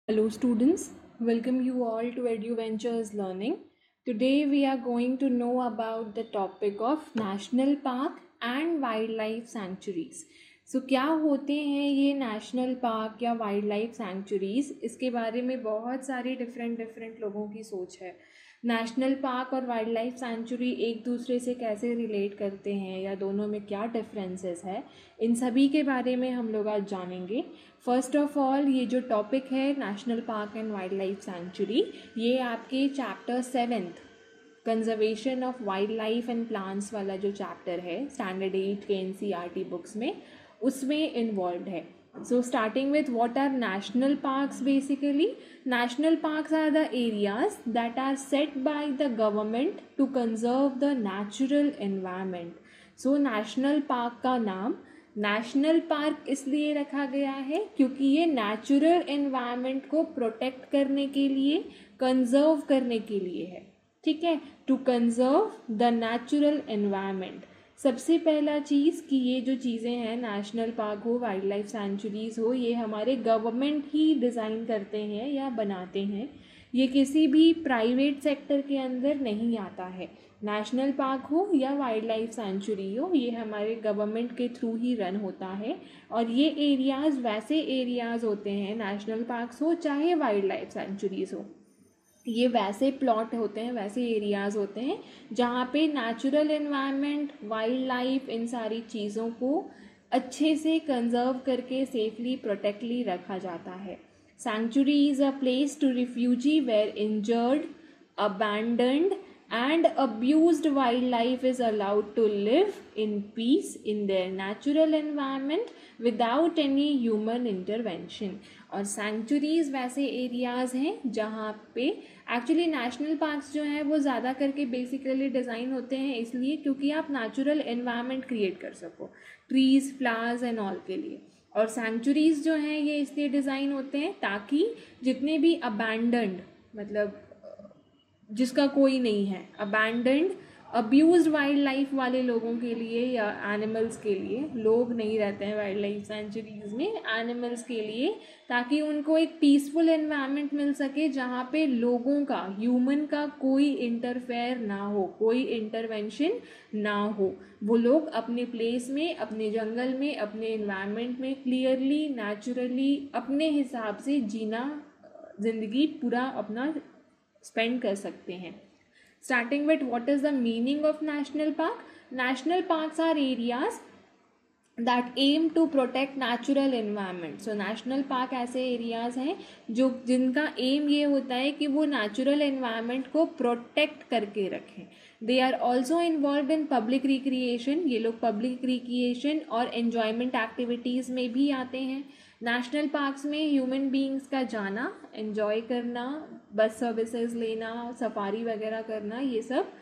Hello students, welcome you all to EduVentures Learning. Today we are going to know about the topic of National Park and Wildlife Sanctuaries. So क्या होते हैं ये national park या wild life centuries, इसके बारे में बहुत सारी डिफरेंट लोगों की सोच है। नेशनल पार्क और वाइल्ड लाइफ सेंचुरी एक दूसरे से कैसे रिलेट करते हैं या दोनों में क्या डिफरेंसेस है, इन सभी के बारे में हम लोग आज जानेंगे। फर्स्ट ऑफ ऑल, ये जो टॉपिक है national park and wild life sanctuary, ये आपके chapter 7 conservation of wild life and plants वाला जो चैप्टर है स्टैंडर्ड 8 के एनसीईआरटी बुक्स में, उसमें इन्वॉल्व है। So starting with what are national parks basically? National parks are the areas that are set by the government to conserve the natural environment. So national park का नाम national park इसलिए रखा गया है क्योंकि ये नेचुरल एनवायरनमेंट को protect करने के लिए, कंजर्व करने के लिए है। ठीक है, to conserve the natural environment. सबसे पहला चीज़ कि ये जो चीज़ें हैं, नेशनल पार्क हो, वाइल्ड लाइफ सेंचुरीज़ हो, ये हमारे गवर्नमेंट ही डिज़ाइन करते हैं या बनाते हैं। ये किसी भी प्राइवेट सेक्टर के अंदर नहीं आता है। नेशनल पार्क हो या वाइल्ड लाइफ सेंचुरी हो, ये हमारे गवर्नमेंट के थ्रू ही रन होता है। और ये एरियाज़ वैसे एरियाज़ होते हैं, नेशनल पार्क्स हो चाहे वाइल्ड लाइफ सेंचुरीज़ हो, ये वैसे प्लॉट होते हैं, वैसे एरियाज़ होते हैं जहाँ पे नेचुरल एनवायरनमेंट, वाइल्ड लाइफ, इन सारी चीज़ों को अच्छे से कंजर्व करके सेफली प्रोटेक्टली रखा जाता है। Sanctuary is a place to refugee where injured, abandoned and abused wildlife is allowed to live in peace in their natural environment without any human intervention. और सैंक्चुरीज़ वैसे एरियाज़ हैं जहाँ पे एक्चुअली नेशनल पार्क्स जो हैं वो ज़्यादा करके बेसिकली डिज़ाइन होते हैं इसलिए क्योंकि आप नेचुरल एनवायरनमेंट क्रिएट कर सको, ट्रीज़, फ्लावर्स एंड ऑल के लिए। और सैंक्चुरीज़ जो हैं ये इसलिए डिज़ाइन होते हैं ताकि जितने भी अबैंडन्ड, मतलब जिसका कोई नहीं है, अबैंडन्ड, अब्यूज्ड वाइल्ड लाइफ वाले लोगों के लिए या एनिमल्स के लिए, लोग नहीं रहते हैं वाइल्ड लाइफ सेंचुरीज़ में, एनिमल्स के लिए, ताकि उनको एक पीसफुल एनवायरनमेंट मिल सके जहाँ पे लोगों का, ह्यूमन का कोई इंटरफेयर ना हो, कोई इंटरवेंशन ना हो। वो लोग अपने प्लेस में, अपने जंगल में, अपने एनवायरनमेंट में क्लियरली, नेचुरली, अपने हिसाब से जीना, ज़िंदगी पूरा अपना स्पेंड कर सकते हैं। Starting with what is the meaning of national park? National parks are areas that aim to protect natural environment. So national park ऐसे एरियाज हैं जो जिनका एम ये होता है कि वो नेचुरल एनवायरनमेंट को प्रोटेक्ट करके रखें। They are also involve in public recreation, ये लोग पब्लिक रिक्रिएशन और एन्जॉयमेंट एक्टिविटीज़ में भी आते हैं। नेशनल पार्क्स में ह्यूमन बीइंग्स का जाना, एन्जॉय करना, बस सर्विसेज लेना, सफारी वगैरह करना, ये सब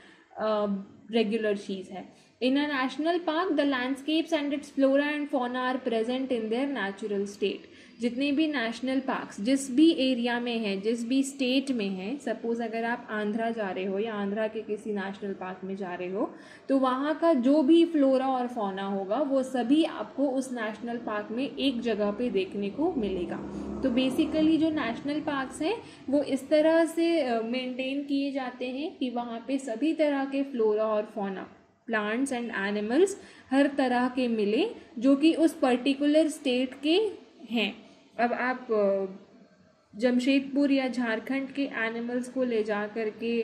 रेगुलर चीज़ है। In a national park the landscapes and its flora and fauna are present in their natural state. जितने भी नेशनल पार्क्स जिस भी एरिया में है, जिस भी स्टेट में है, सपोज अगर आप आंध्रा जा रहे हो या आंध्रा के किसी नेशनल पार्क में जा रहे हो, तो वहाँ का जो भी फ्लोरा और फौना होगा वो सभी आपको उस नेशनल पार्क में एक जगह पे देखने को मिलेगा। तो बेसिकली जो नेशनल पार्क्स हैं वो इस तरह से मेंटेन किए जाते हैं कि वहाँ पे सभी तरह के फ्लोरा और फौना, प्लांट्स एंड एनिमल्स हर तरह के मिले जो कि उस पर्टिकुलर स्टेट के हैं। अब आप जमशेदपुर या झारखंड के एनिमल्स को ले जा करके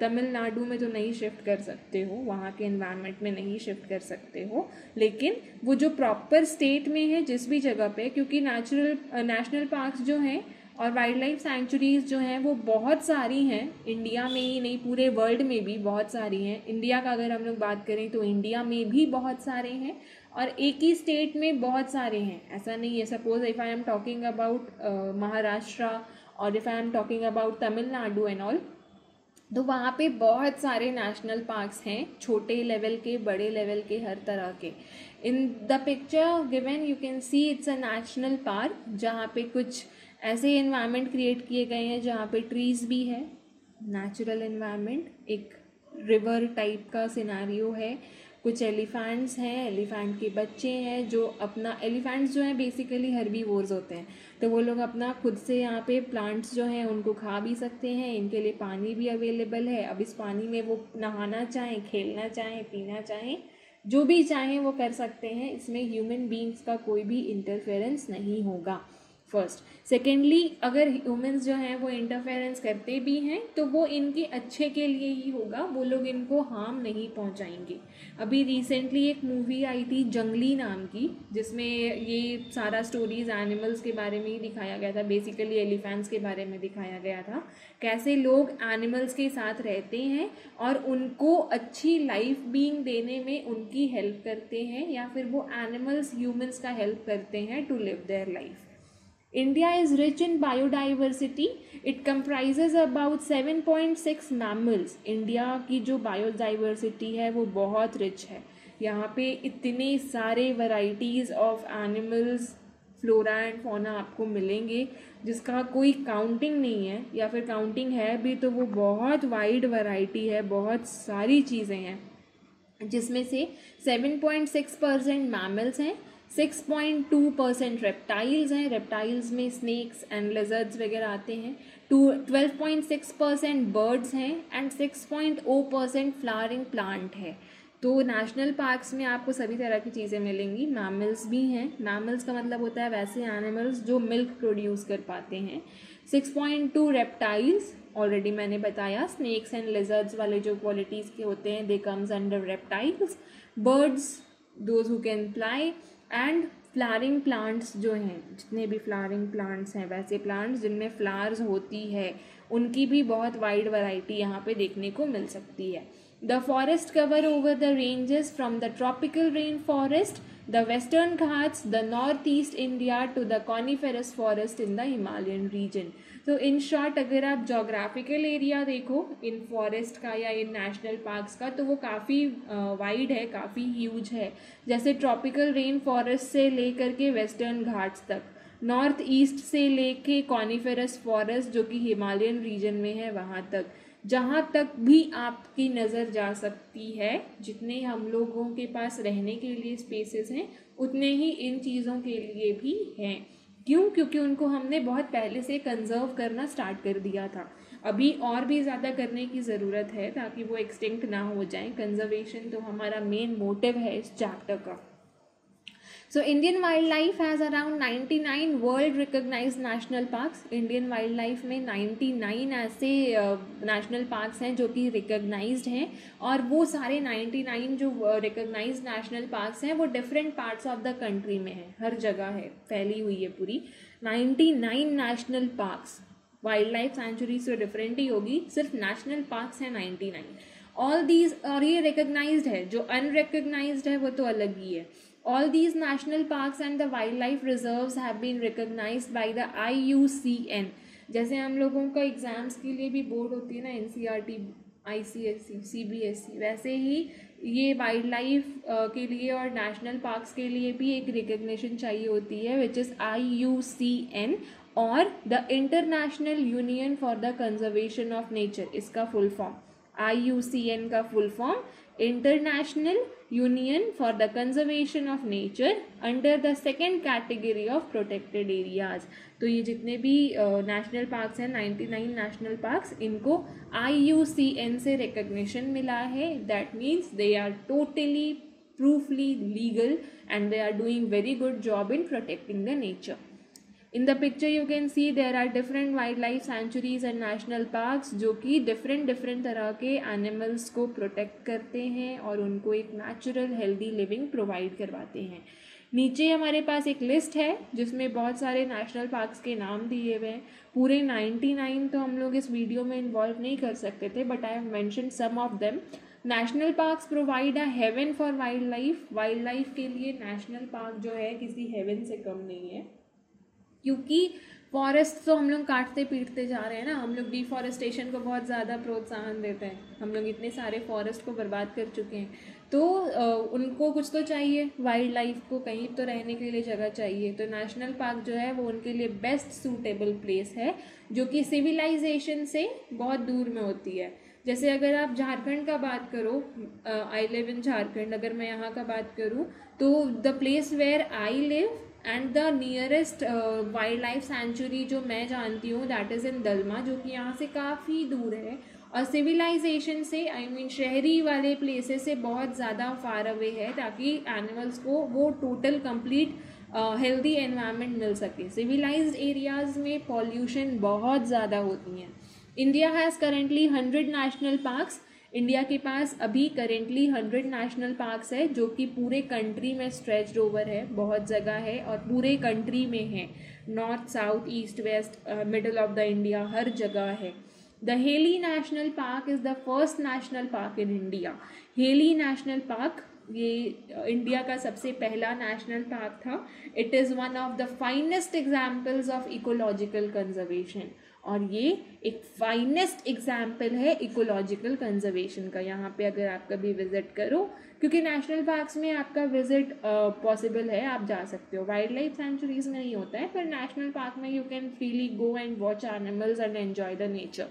तमिलनाडु में तो नहीं शिफ्ट कर सकते हो, वहाँ के एनवायरनमेंट में नहीं शिफ्ट कर सकते हो, लेकिन वो जो प्रॉपर स्टेट में है जिस भी जगह पे, क्योंकि नेशनल पार्क्स जो हैं और वाइल्ड लाइफ सेंचुरीज़ जो हैं वो बहुत सारी हैं, इंडिया में ही नहीं पूरे वर्ल्ड में भी बहुत सारी हैं। इंडिया का अगर हम लोग बात करें तो इंडिया में भी बहुत सारे हैं और एक ही स्टेट में बहुत सारे हैं, ऐसा नहीं है। Suppose if I am talking about Maharashtra और if I am talking about Tamil Nadu and all, तो वहाँ पे बहुत सारे नेशनल पार्क्स हैं, छोटे लेवल के, बड़े लेवल के, हर तरह के। In the picture given you can see it's a national park जहाँ पे कुछ ऐसे एनवायरनमेंट क्रिएट किए गए हैं जहाँ पे ट्रीज़ भी है, नेचुरल एनवायरनमेंट, एक रिवर टाइप का सिनेरियो है, कुछ एलिफेंट्स हैं, एलिफेंट के बच्चे हैं जो अपना, एलिफेंट्स जो हैं बेसिकली हर्बीवोर्स होते हैं, तो वो लोग अपना खुद से यहाँ पे प्लांट्स जो हैं उनको खा भी सकते हैं, इनके लिए पानी भी अवेलेबल है। अब इस पानी में वो नहाना चाहें, खेलना चाहें, पीना चाहें, जो भी चाहें वो कर सकते हैं। इसमें ह्यूमन बींग्स का कोई भी इंटरफेरेंस नहीं होगा, फर्स्ट। सेकेंडली, अगर ह्यूमंस जो हैं वो इंटरफेरेंस करते भी हैं तो वो इनके अच्छे के लिए ही होगा, वो लोग इनको हार्म नहीं पहुंचाएंगे। अभी रिसेंटली एक मूवी आई थी जंगली नाम की, जिसमें ये सारा स्टोरीज एनिमल्स के बारे में ही दिखाया गया था, बेसिकली एलिफेंट्स के बारे में दिखाया गया था, कैसे लोग एनिमल्स के साथ रहते हैं और उनको अच्छी लाइफ बीइंग देने में उनकी हेल्प करते हैं, या फिर वो एनिमल्स ह्यूमंस का हेल्प करते हैं to live their life. India is rich in biodiversity. It comprises about 7.6 mammals. India की जो बायोडाइवर्सिटी है वो बहुत रिच है। यहाँ पे इतने सारे varieties of animals, flora and fauna आपको मिलेंगे जिसका कोई काउंटिंग नहीं है, या फिर काउंटिंग है भी तो वो बहुत वाइड वैरायटी है, बहुत सारी चीज़ें हैं, जिसमें से 7.6% मैमल्स हैं, 6.2% रेप्टाइल्स हैं, रेप्टाइल्स में स्नेक्स एंड लिजर्ड्स वगैरह आते हैं, 12.6% बर्ड्स हैं एंड 6.0% फ्लावरिंग प्लांट है। तो नेशनल पार्क्स में आपको सभी तरह की चीज़ें मिलेंगी। मैमल्स भी हैं, मैमल्स का मतलब होता है वैसे एनिमल्स जो मिल्क प्रोड्यूस कर पाते हैं। 6.2 रेप्टाइल्स, ऑलरेडी मैंने बताया, स्नेक्स एंड लिजर्ड्स वाले जो क्वालिटीज़ के होते हैं they comes under reptiles. Birds, those who can fly, and flowering plants जो हैं, जितने भी फ्लावरिंग प्लांट्स हैं, वैसे प्लांट्स जिनमें फ्लावर्स होती है, उनकी भी बहुत वाइड वैरायटी यहाँ पे देखने को मिल सकती है। The forest cover over the ranges from the tropical rain forest, the western Ghats, the north east India to the coniferous forest in the Himalayan region. तो इन शॉर्ट अगर आप जोग्राफिकल एरिया देखो इन फॉरेस्ट का या इन नेशनल पार्क्स का, तो वो काफ़ी वाइड है, काफ़ी ह्यूज है। जैसे ट्रॉपिकल रेन फॉरेस्ट से लेकर के वेस्टर्न घाट्स तक, नॉर्थ ईस्ट से लेके कॉनिफेरस फॉरेस्ट जो कि हिमालयन रीजन में है वहाँ तक, जहाँ तक भी आपकी नज़र जा सकती है, जितने हम लोगों के पास रहने के लिए स्पेसेस हैं उतने ही इन चीज़ों के लिए भी हैं। क्यों? क्योंकि उनको हमने बहुत पहले से कंजर्व करना स्टार्ट कर दिया था। अभी और भी ज़्यादा करने की ज़रूरत है ताकि वो एक्सटिंक्ट ना हो जाएं। कंजर्वेशन तो हमारा मेन मोटिव है इस चैप्टर का। So Indian wildlife has around 99 world recognized national parks. Indian wildlife में 99 ऐसे national parks हैं जो कि recognized हैं, और वो सारे 99 जो recognized national parks हैं वो different parts of the country में हैं, हर जगह है, फैली हुई है पूरी 99 national parks। Wild life sanctuaries तो डिफरेंट ही होगी, सिर्फ नेशनल पार्क्स हैं 99। ऑल दीज, और ये रिकग्नाइज्ड है, जो अनरिकग्नाइज्ड है वो तो अलग ही है। All these national parks and the wildlife reserves have been recognized by the IUCN। जैसे हम लोगों का एग्ज़ाम्स के लिए भी बोर्ड होती है ना, NCERT, ICSE, CBSE, वैसे ही ये वाइल्ड लाइफ के लिए और नेशनल पार्क्स के लिए भी एक रिकग्निशन चाहिए होती है, विच इज़ IUCN, और the International Union for the Conservation of Nature, इसका फुल फॉर्म। IUCN का full form International Union for the Conservation of Nature under the second category of protected areas. तो ये जितने भी नेशनल पार्क्स हैं, 99 national parks, इनको IUCN से recognition मिला है। That means they are totally proofly legal and they are doing very good job in protecting the nature. In the picture you can see there are different wildlife sanctuaries and national parks जो कि different तरह के animals को protect करते हैं और उनको एक natural healthy living provide करवाते हैं। नीचे हमारे पास एक लिस्ट है जिसमें बहुत सारे नेशनल पार्क्स के नाम दिए हुए हैं। पूरे 99 तो हम लोग इस वीडियो में इन्वॉल्व नहीं कर सकते थे, but I have mentioned some of them. National parks provide a haven for wildlife. Wildlife के लिए नेशनल पार्क जो है किसी हेवन से कम नहीं है, क्योंकि फॉरेस्ट तो हम लोग काटते पीटते जा रहे हैं ना, हम लोग डिफॉरेस्टेशन को बहुत ज़्यादा प्रोत्साहन देते हैं, हम लोग इतने सारे फॉरेस्ट को बर्बाद कर चुके हैं, तो उनको कुछ तो चाहिए, वाइल्ड लाइफ को कहीं तो रहने के लिए जगह चाहिए। तो नेशनल पार्क जो है वो उनके लिए बेस्ट सूटेबल प्लेस है जो कि सिविलाइजेशन से बहुत दूर में होती है। जैसे अगर आप झारखंड का बात करो, आई लिव इन झारखंड, अगर मैं यहाँ का बात करूँ तो the place where I live and the nearest wildlife sanctuary जो मैं जानती हूँ दैट इज़ इन दलमा, जो कि यहाँ से काफ़ी दूर है और सिविलाइजेशन से आई मीन शहरी वाले प्लेसेस से बहुत ज़्यादा फार अवे है, ताकि एनिमल्स को वो टोटल कंप्लीट हेल्दी एनवायरनमेंट मिल सके। सिविलाइज्ड एरियाज़ में पॉल्यूशन बहुत ज़्यादा होती हैं। India has currently 100 national parks. India के पास अभी करेंटली 100 नेशनल पार्क्स है, जो कि पूरे कंट्री में स्ट्रेच्ड ओवर है, बहुत जगह है और पूरे कंट्री में है, north south east west middle of the India, हर जगह है। The Hailey national park is the first national park in India. Hailey national park ये इंडिया का सबसे पहला नेशनल पार्क था। It is one of the finest examples of ecological conservation, और ये एक फाइनेस्ट एग्जाम्पल है इकोलॉजिकल कंजर्वेशन का। यहाँ पे अगर आप कभी विजिट करो, क्योंकि नेशनल पार्क्स में आपका विजिट पॉसिबल है, आप जा सकते हो, वाइल्ड लाइफ सेंचुरीज में नहीं होता है, पर नेशनल पार्क में you can freely go and watch animals and enjoy the nature.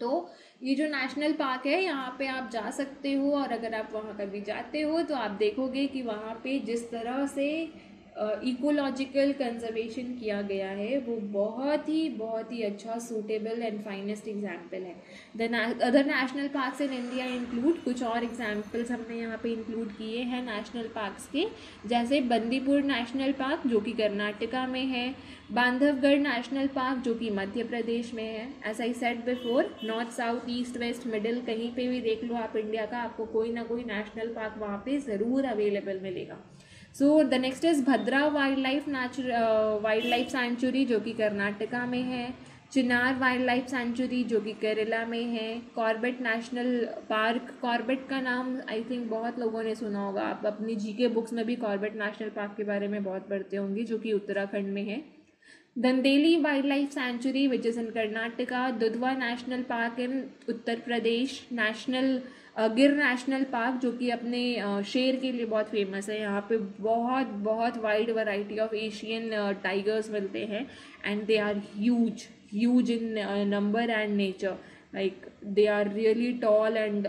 तो ये जो नेशनल पार्क है यहाँ पे आप जा सकते हो, और अगर आप वहाँ कभी जाते हो तो आप देखोगे कि वहाँ पे जिस तरह से इकोलॉजिकल कंजर्वेशन किया गया है वो बहुत ही अच्छा सूटेबल एंड फाइनेस्ट एग्जाम्पल है। The other national parks in India include, कुछ और एग्जाम्पल्स हमने यहाँ पे इंक्लूड किए हैं नेशनल पार्क्स के, जैसे बंदीपुर नेशनल पार्क जो कि कर्नाटका में है, बांधवगढ़ नेशनल पार्क जो कि मध्य प्रदेश में है। As I said before, north south east west middle कहीं पे भी देख लो आप इंडिया का, आपको कोई ना कोई नेशनल पार्क वहाँ पे ज़रूर अवेलेबल मिलेगा। So the next is Bhadra wild life sanctuary जो कि कर्नाटका में है, चिनार वाइल्ड लाइफ सेंचुरी जो कि केरला में है, कॉर्बेट नेशनल पार्क, कॉर्बेट का नाम आई थिंक बहुत लोगों ने सुना होगा, आप अपनी जीके बुक्स में भी कॉर्बेट नेशनल पार्क के बारे में बहुत पढ़ते होंगे, जो कि उत्तराखंड में है। Dandeli wildlife sanctuary which is in Karnataka, Dudhwa national park in Uttar Pradesh, Gir national park जो कि अपने शेर के लिए बहुत फेमस है। यहाँ पे बहुत wide variety of Asian tigers मिलते हैं and they are huge in number and nature, like they are really tall and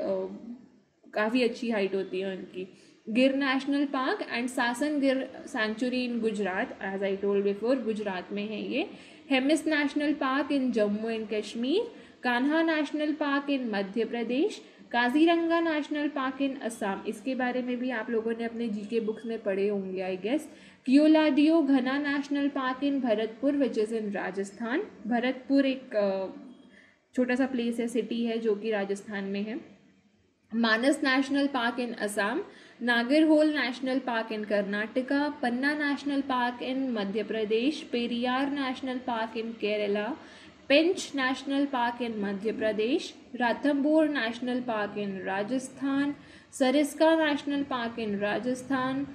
काफ़ी अच्छी हाइट होती है उनकी। गिर national park and Sasan Gir sanctuary in Gujarat, as I told before, Gujarat में है ये। Hemis national park in Jammu and Kashmir, Kanha national park in Madhya Pradesh, Kaziranga national park in Assam, इसके बारे में भी आप लोगों ने अपने जीके बुक्स में पढ़े होंगे आई guess. Keoladeo Ghana national park in Bharatpur which is in Rajasthan, Bharatpur एक छोटा सा प्लेस है, सिटी है जो कि राजस्थान में है। Manas national park in Assam, Nagarhole national park in Karnataka, Panna national park in Madhya Pradesh, Periyar national park in Kerala, Pench national park in Madhya Pradesh, Ranthambore national park in Rajasthan, Sariska national park in Rajasthan,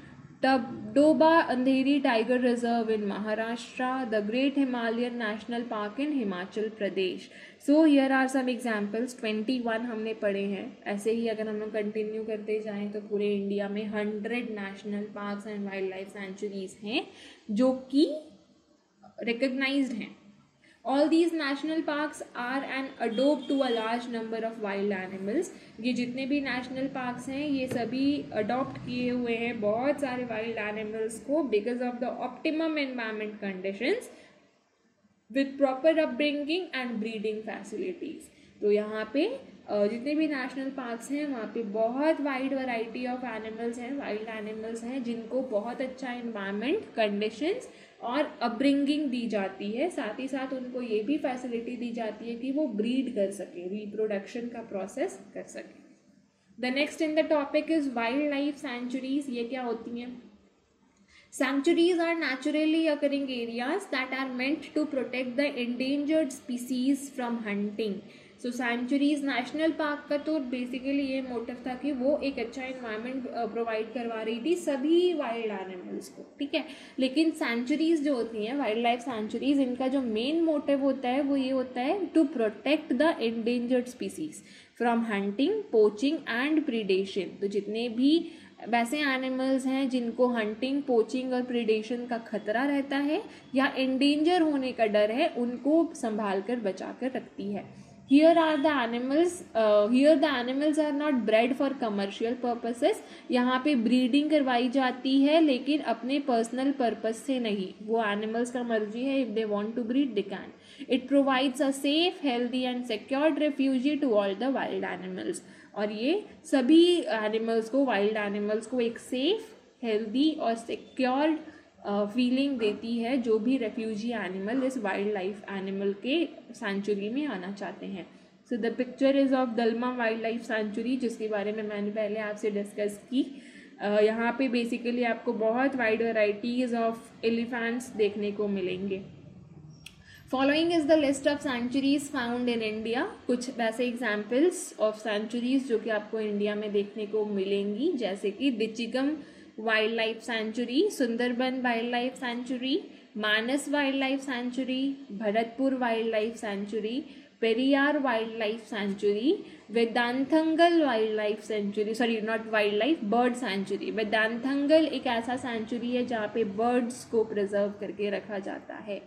Tadoba Andhari tiger reserve in Maharashtra, the great Himalayan national park in Himachal Pradesh. So here are some examples, 21 हमने पढ़े हैं। ऐसे ही अगर हम लोग continue करते जाएं तो पूरे इंडिया में 100 national parks and wild life sanctuaries हैं जो कि रिकग्नाइज्ड हैं। All these national parks are an adopt to a large number of wild animals. ये जितने भी नेशनल पार्क्स हैं ये सभी अडॉप्ट किए हुए हैं बहुत सारे वाइल्ड एनिमल्स को, because of the optimum environment conditions with proper upbringing and breeding facilities. तो यहाँ पे जितने भी नेशनल पार्क्स हैं वहाँ पे बहुत वाइड वैरायटी ऑफ एनिमल्स हैं, वाइल्ड एनिमल्स हैं जिनको बहुत अच्छा एनवायरमेंट कंडीशंस और अपब्रिंगिंग दी जाती है, साथ ही साथ उनको ये भी फैसिलिटी दी जाती है कि वो ब्रीड कर सकें, रिप्रोडक्शन का प्रोसेस कर सकें। The next in the topic is wild life sanctuaries. ये क्या होती हैं? Sanctuaries are naturally occurring areas that are meant to protect the endangered species from hunting. So sanctuaries national park का तो बेसिकली ये मोटिव था कि वो एक अच्छा इन्वायरमेंट प्रोवाइड करवा रही थी सभी वाइल्ड एनिमल्स को, ठीक है। लेकिन सेंचुरीज जो होती हैं वाइल्ड लाइफ सेंचुरीज, इनका जो मेन मोटिव होता है वो ये होता है to protect the endangered species from hunting, poaching and predation. तो जितने भी वैसे एनिमल्स हैं जिनको हंटिंग, पोचिंग और प्रीडेशन का खतरा रहता है या एंडेंजर होने का डर है, उनको संभाल कर बचा कर रखती है। Here the animals are not bred for commercial purposes. यहाँ पे ब्रीडिंग करवाई जाती है लेकिन अपने पर्सनल पर्पस से नहीं. वो एनिमल्स का मर्जी है, if they want to breed they can. It provides a safe, healthy and secured refugee to all the wild animals. और ये सभी एनिमल्स को, वाइल्ड एनिमल्स को एक सेफ, हेल्दी और सिक्योर्ड फीलिंग देती है जो भी रेफ्यूजी एनिमल इस वाइल्ड लाइफ एनिमल के सेंचुरी में आना चाहते हैं. So the picture is of Dalma wildlife sanctuary, जिसके बारे में मैंने पहले आपसे डिस्कस की. यहाँ पे बेसिकली आपको बहुत वाइड वैराइटीज़ ऑफ एलिफेंट्स देखने को मिलेंगे. Following is the list of sanctuaries found in India. कुछ वैसे एग्जाम्पल्स ऑफ सेंचुरीज जो कि आपको इंडिया में देखने को मिलेंगी, जैसे कि Dachigam wildlife sanctuary, Sundarban wildlife sanctuary, Manas wildlife sanctuary, Bharatpur wildlife sanctuary, Periyar wildlife sanctuary, Vedanthangal wildlife sanctuary, sorry not wildlife, bird sanctuary. Vedanthangal एक ऐसा सेंचुरी है जहाँ पे बर्ड्स को प्रिजर्व करके रखा जाता है.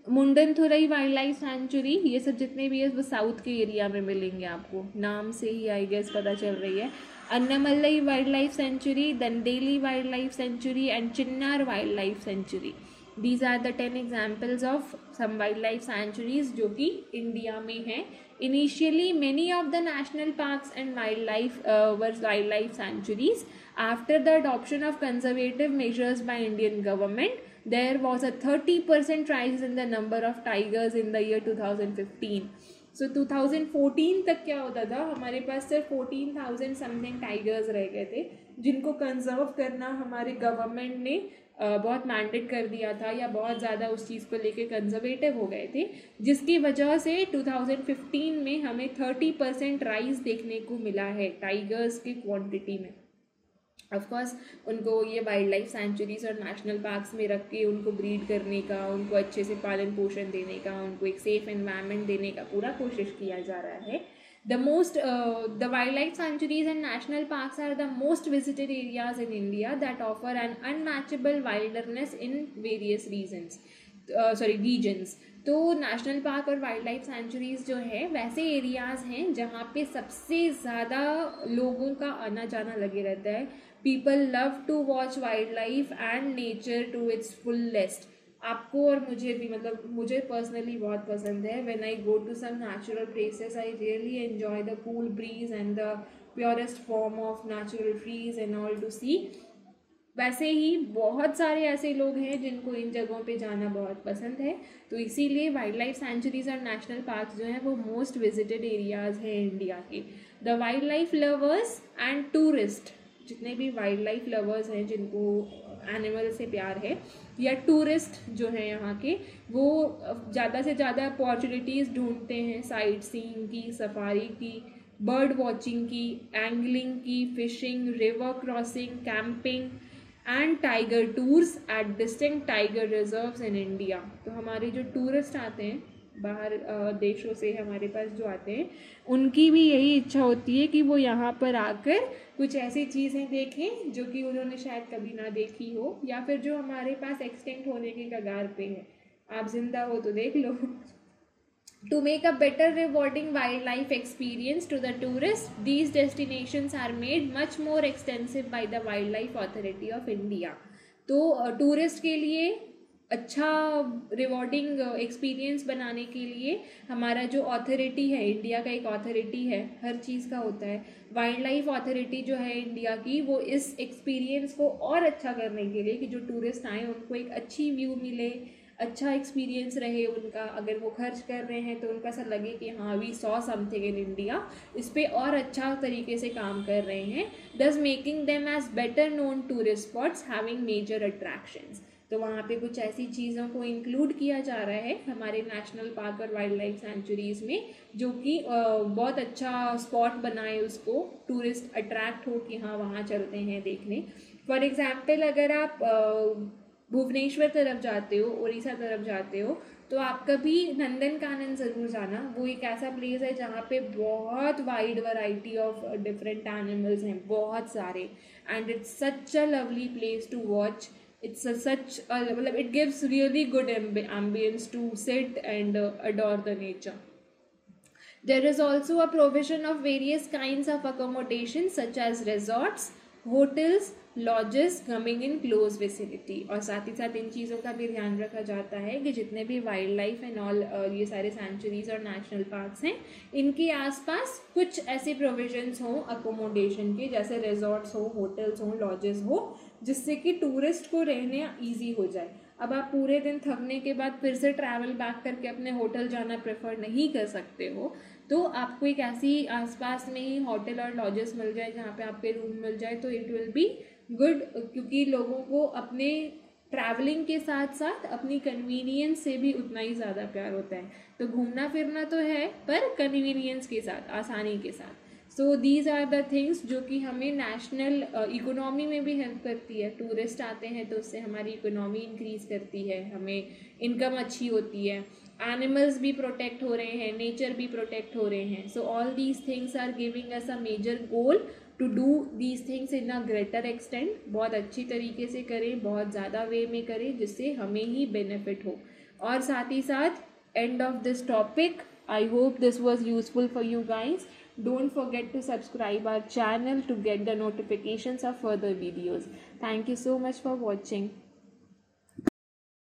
मुंडनथुरई वाइल्ड लाइफ सेंचुरी, ये सब जितने भी है वो साउथ के एरिया में मिलेंगे आपको, नाम से ही आई गेस पता चल रही है. Annamalai wildlife sanctuary, Dandeli wildlife sanctuary and Chinnar wildlife sanctuary. These are the 10 examples of some wildlife sanctuaries जो कि इंडिया में हैं. Initially, many of the national parks and wildlife were wildlife sanctuaries. After the adoption of conservative measures by Indian government, there was a 30% rise in the number of tigers in the year 2015. So 2014 तक क्या होता था, हमारे पास सिर्फ 14,000 something tigers रह गए थे जिनको कंजर्व करना हमारे गवर्नमेंट ने बहुत मैंडेट कर दिया था, या बहुत ज़्यादा उस चीज़ को लेके कंजर्वेटिव हो गए थे, जिसकी वजह से 2015 में हमें 30% राइज देखने को मिला है टाइगर्स की क्वांटिटी में. ऑफ कोर्स उनको ये वाइल्ड लाइफ सेंचुरीज और नेशनल पार्क्स में रख के उनको ब्रीड करने का, उनको अच्छे से पालन पोषण देने का, उनको एक सेफ एनवायरनमेंट देने का पूरा कोशिश किया जा रहा है. The wildlife sanctuaries and national parks are the most visited areas in India that offer an unmatchable wilderness in various regions. तो नेशनल पार्क और वाइल्ड लाइफ सेंचुरीज जो है वैसे एरियाज हैं जहाँ पे सबसे ज़्यादा लोगों का आना जाना लगे रहता है. People love to watch wildlife and nature to its fullest. आपको और मुझे भी, मतलब मुझे पर्सनली बहुत पसंद है. When I go to some natural places I really enjoy the cool breeze and the purest form of natural trees and all to see. वैसे ही बहुत सारे ऐसे लोग हैं जिनको इन जगहों पे जाना बहुत पसंद है, तो इसीलिए वाइल्ड लाइफ सेंचुरीज और नेशनल पार्क जो हैं वो मोस्ट विजिटेड एरियाज़ हैं इंडिया के. The wild life lovers and tourist, जितने भी वाइल्ड लाइफ लवर्स हैं जिनको एनिमल से प्यार है, या टूरिस्ट जो हैं यहाँ के, वो ज़्यादा से ज़्यादा अपॉर्चुनिटीज़ ढूंढते हैं साइट सीइंग की, सफारी की, बर्ड वॉचिंग की, एंगलिंग की, fishing, river crossing, camping and tiger tours at distinct tiger reserves in India. तो हमारे जो टूरिस्ट आते हैं बाहर देशों से हमारे पास जो आते हैं, उनकी भी यही इच्छा होती है कि वो यहाँ पर आकर कुछ ऐसी चीज़ें देखें जो कि उन्होंने शायद कभी ना देखी हो, या फिर जो हमारे पास एक्सटिंक्ट होने के कगार पे है. आप जिंदा हो तो देख लो. To make a better rewarding wildlife experience to the tourists, these destinations are made much more extensive by the Wildlife Authority of India. तो टूरिस्ट के लिए अच्छा रिवॉर्डिंग एक्सपीरियंस बनाने के लिए हमारा जो अथॉरिटी है, इंडिया का एक अथॉरिटी है, हर चीज़ का होता है, वाइल्ड लाइफ अथॉरिटी जो है इंडिया की, वो इस एक्सपीरियंस को और अच्छा करने के लिए कि जो टूरिस्ट आए उनको एक अच्छी व्यू मिले, अच्छा एक्सपीरियंस रहे उनका, अगर वो खर्च कर रहे हैं तो उनको ऐसा लगे कि हाँ we saw something in India, इस पर और अच्छा तरीके से काम कर रहे हैं. Thus making them as better known tourist spots having major attractions. तो वहाँ पे कुछ ऐसी चीज़ों को इंक्लूड किया जा रहा है हमारे नेशनल पार्क और वाइल्ड लाइफ सेंचुरीज़ में, जो कि बहुत अच्छा स्पॉट बनाए उसको, टूरिस्ट अट्रैक्ट हो कि हाँ वहाँ चलते हैं देखने. फॉर एग्जाम्पल अगर आप भुवनेश्वर तरफ जाते हो, उड़ीसा तरफ जाते हो, तो आप कभी नंदनकानन ज़रूर जाना. वो एक ऐसा प्लेस है जहाँ पे बहुत wide variety of different animals हैं, बहुत सारे, and it's such a lovely place to watch. It's such मतलब it gives really good ambience to sit and adore the nature. There is also a provision of various kinds of accommodation such as resorts, hotels, lodges coming in close vicinity. और साथ ही साथ इन चीज़ों का भी ध्यान रखा जाता है कि जितने भी वाइल्ड लाइफ एंड ऑल ये सारे सेंचुरीज और नेशनल पार्क्स हैं, इनके आसपास कुछ ऐसे प्रोविजंस हों अकोमोडेशन के, जैसे रिजॉर्ट्स हो, होटल्स हो, लॉजेस हो, जिससे कि टूरिस्ट को रहने ईजी हो जाए. अब आप पूरे दिन थकने के बाद फिर से ट्रैवल बैक करके अपने होटल जाना प्रेफर नहीं कर सकते हो, तो आपको एक ऐसी आसपास में ही होटल और लॉजेस मिल जाए जहाँ पे आपके रूम मिल जाए, तो इट विल बी गुड. क्योंकि लोगों को अपने ट्रैवलिंग के साथ साथ अपनी कन्वीनियंस से भी उतना ही ज़्यादा प्यार होता है. तो घूमना फिरना तो है, पर कन्वीनियंस के साथ, आसानी के साथ. So these are the things जो कि हमें नेशनल इकोनॉमी में भी हेल्प करती है. टूरिस्ट आते हैं तो उससे हमारी इकोनॉमी इंक्रीज करती है, हमें इनकम अच्छी होती है, एनिमल्स भी प्रोटेक्ट हो रहे हैं, नेचर भी प्रोटेक्ट हो रहे हैं. So all these things are giving us a major goal to do these things in a greater extent. बहुत अच्छी तरीके से करें, बहुत ज़्यादा वे में करें, जिससे हमें ही बेनिफिट हो. और साथ ही साथ end of this topic, I hope this was useful for you guys. Don't forget to subscribe our channel to get the notifications of further videos. Thank you so much for watching.